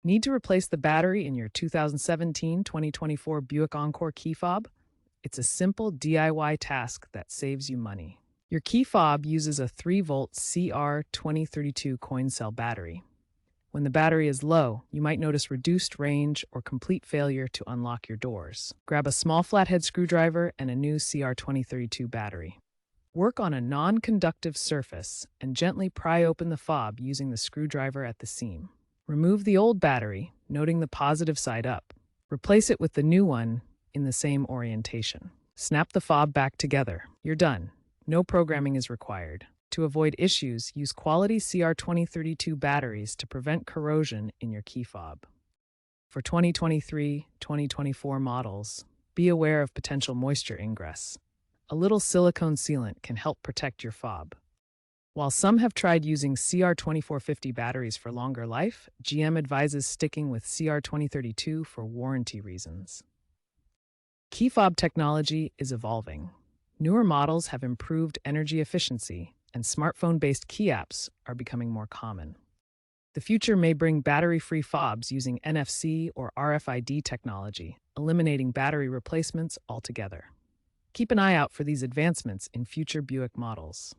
Need to replace the battery in your 2017-2024 Buick Encore key fob? It's a simple DIY task that saves you money. Your key fob uses a 3-volt CR2032 coin cell battery. When the battery is low, you might notice reduced range or complete failure to unlock your doors. Grab a small flathead screwdriver and a new CR2032 battery. Work on a non-conductive surface and gently pry open the fob using the screwdriver at the seam. Remove the old battery, noting the positive side up. Replace it with the new one in the same orientation. Snap the fob back together. You're done. No programming is required. To avoid issues, use quality CR2032 batteries to prevent corrosion in your key fob. For 2023-2024 models, be aware of potential moisture ingress. A little silicone sealant can help protect your fob. While some have tried using CR2450 batteries for longer life, GM advises sticking with CR2032 for warranty reasons. Key fob technology is evolving. Newer models have improved energy efficiency, and smartphone-based key apps are becoming more common. The future may bring battery-free fobs using NFC or RFID technology, eliminating battery replacements altogether. Keep an eye out for these advancements in future Buick models.